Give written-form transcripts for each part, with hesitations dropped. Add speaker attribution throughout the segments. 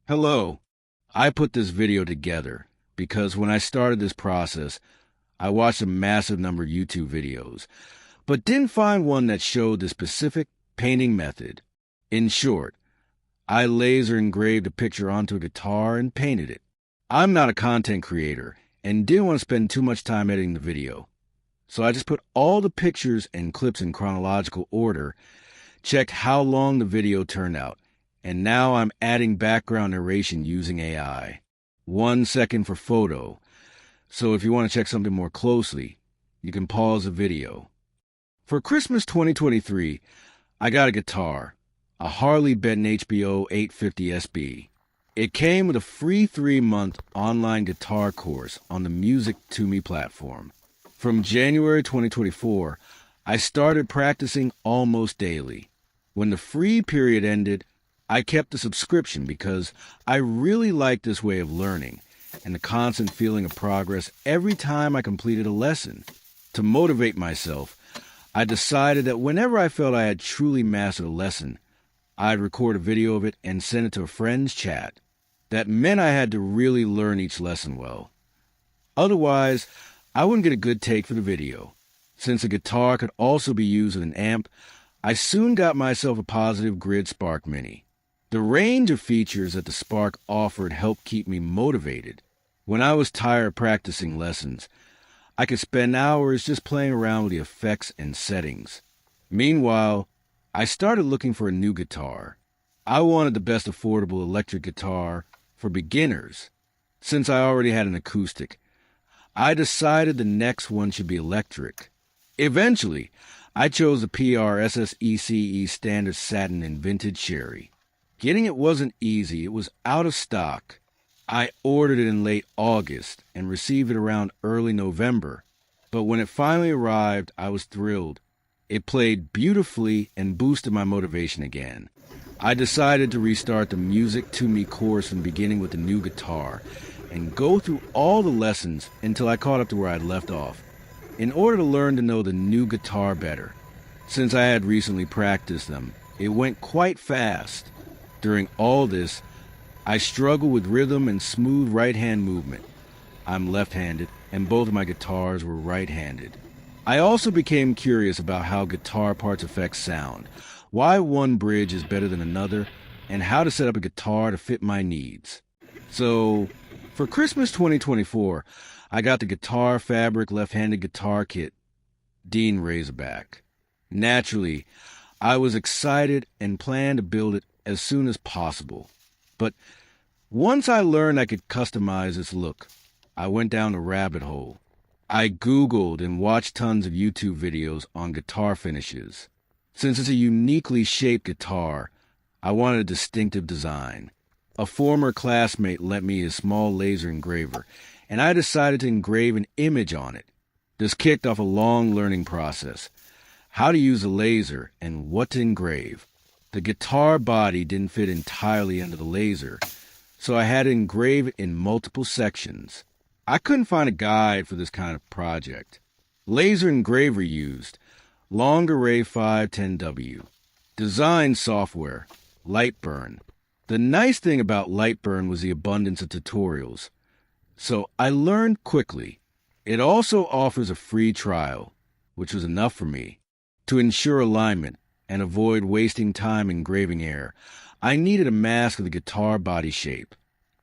Speaker 1: Hello. I put this video together because when I started this process, I watched a massive number of YouTube videos, but didn't find one that showed the specific painting method. In short, I laser engraved a picture onto a guitar and painted it. I'm not a content creator and didn't want to spend too much time editing the video, so I just put all the pictures and clips in chronological order, checked how long the video turned out, and now I'm adding background narration using AI. 1 second for photo. So if you want to check something more closely, you can pause the video. For Christmas 2023, I got a guitar, a Harley Benton HBO 850 SB. It came with a free 3-month online guitar course on the Music to Me platform. From January 2024, I started practicing almost daily. When the free period ended, I kept the subscription because I really liked this way of learning and the constant feeling of progress every time I completed a lesson. To motivate myself, I decided that whenever I felt I had truly mastered a lesson, I'd record a video of it and send it to a friend's chat. That meant I had to really learn each lesson well. Otherwise, I wouldn't get a good take for the video. Since a guitar could also be used with an amp, I soon got myself a positive grid Spark Mini. The range of features that the Spark offered helped keep me motivated. When I was tired of practicing lessons, I could spend hours just playing around with the effects and settings. Meanwhile, I started looking for a new guitar. I wanted the best affordable electric guitar for beginners. Since I already had an acoustic, I decided the next one should be electric. Eventually, I chose the PR SSECE Standard Satin in Vintage Cherry. Getting it wasn't easy. It was out of stock. I ordered it in late August and received it around early November. But when it finally arrived, I was thrilled. It played beautifully and boosted my motivation again. I decided to restart the Music to Me course from the beginning with the new guitar and go through all the lessons until I caught up to where I'd left off, in order to learn to know the new guitar better. Since I had recently practiced them, it went quite fast. During all this, I struggled with rhythm and smooth right-hand movement. I'm left-handed, and both of my guitars were right-handed. I also became curious about how guitar parts affect sound, why one bridge is better than another, and how to set up a guitar to fit my needs. So, for Christmas 2024, I got the Guitar Fabrik left-handed guitar kit, Dean Razorback. Naturally, I was excited and planned to build it as soon as possible. But once I learned I could customize its look, I went down a rabbit hole. I Googled and watched tons of YouTube videos on guitar finishes. Since it's a uniquely shaped guitar, I wanted a distinctive design. A former classmate lent me his small laser engraver, and I decided to engrave an image on it. This kicked off a long learning process: how to use a laser and what to engrave. The guitar body didn't fit entirely into the laser, so I had to engrave it in multiple sections. I couldn't find a guide for this kind of project. Laser engraver used, Long Array 510W. Design software, Lightburn. The nice thing about Lightburn was the abundance of tutorials, so I learned quickly. It also offers a free trial, which was enough for me. To ensure alignment and avoid wasting time engraving air, I needed a mask of the guitar body shape.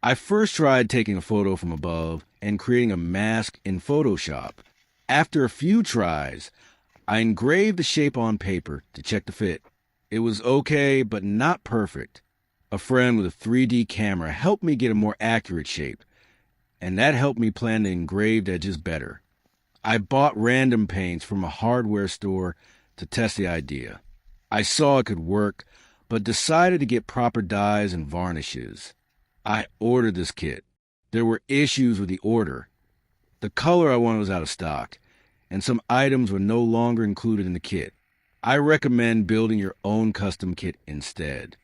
Speaker 1: I first tried taking a photo from above and creating a mask in Photoshop. After a few tries, I engraved the shape on paper to check the fit. It was okay, but not perfect. A friend with a 3D camera helped me get a more accurate shape, and that helped me plan the engraved edges better. I bought random paints from a hardware store to test the idea. I saw it could work, but decided to get proper dyes and varnishes. I ordered this kit. There were issues with the order. The color I wanted was out of stock, and some items were no longer included in the kit. I recommend building your own custom kit instead.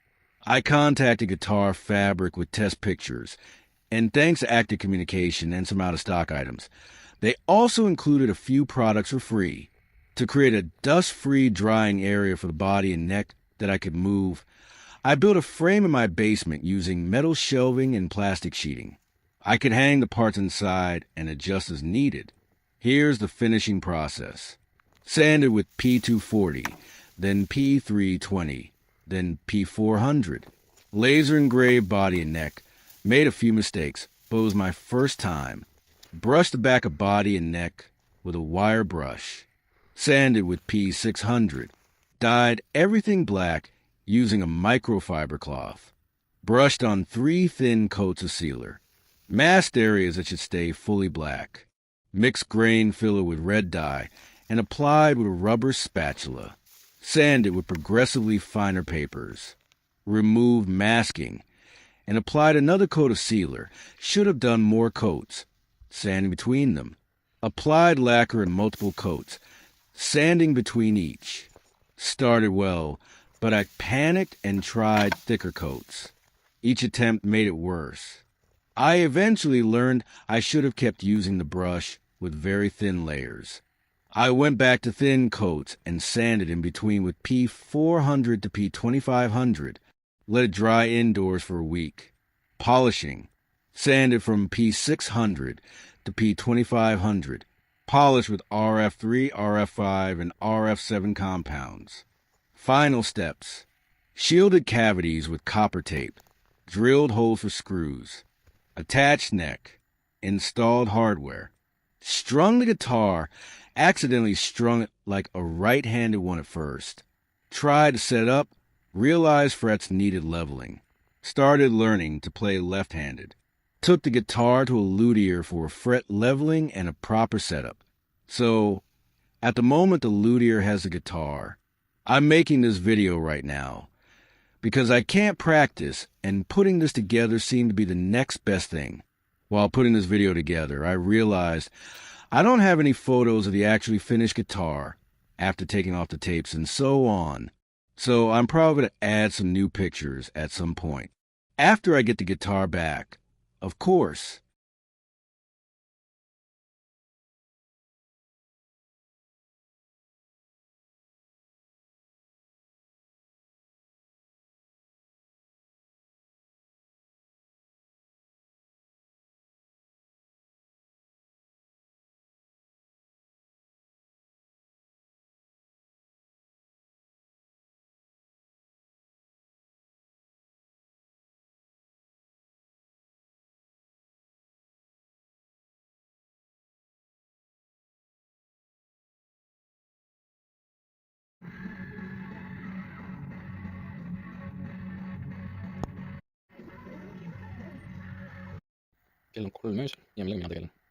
Speaker 1: I contacted Guitar Fabrik with test pictures, and thanks to active communication and some out-of-stock items, they also included a few products for free. To create a dust-free drying area for the body and neck that I could move, I built a frame in my basement using metal shelving and plastic sheeting. I could hang the parts inside and adjust as needed. Here's the finishing process. Sanded with P240, then P320, then P400. Laser engraved body and neck. Made a few mistakes, but it was my first time. Brushed the back of body and neck with a wire brush. Sanded with P600. Dyed everything black using a microfiber cloth. Brushed on 3 thin coats of sealer. Masked areas that should stay fully black. Mixed grain filler with red dye and applied with a rubber spatula. Sanded with progressively finer papers. Removed masking and applied another coat of sealer. Should have done more coats. Sanding between them. Applied lacquer in multiple coats, sanding between each. Started well, but I panicked and tried thicker coats. Each attempt made it worse. I eventually learned I should have kept using the brush with very thin layers. I went back to thin coats and sanded in between with P400 to P2500. Let it dry indoors for a week. Polishing. Sanded from P600 to P2500. Polished with RF3, RF5, and RF7 compounds. Final steps. Shielded cavities with copper tape. Drilled holes for screws. Attached neck. Installed hardware. Strung the guitar. Accidentally strung it like a right-handed one at first. Tried to set up. Realized frets needed leveling. Started learning to play left-handed. Took the guitar to a luthier for a fret leveling and a proper setup. So, at the moment the luthier has the guitar, I'm making this video right now because I can't practice, and putting this together seemed to be the next best thing. While putting this video together, I realized I don't have any photos of the actually finished guitar after taking off the tapes and so on. So I'm probably going to add some new pictures at some point. After I get the guitar back, of course.
Speaker 2: Kell on 3 öösel, jääme läbi delen.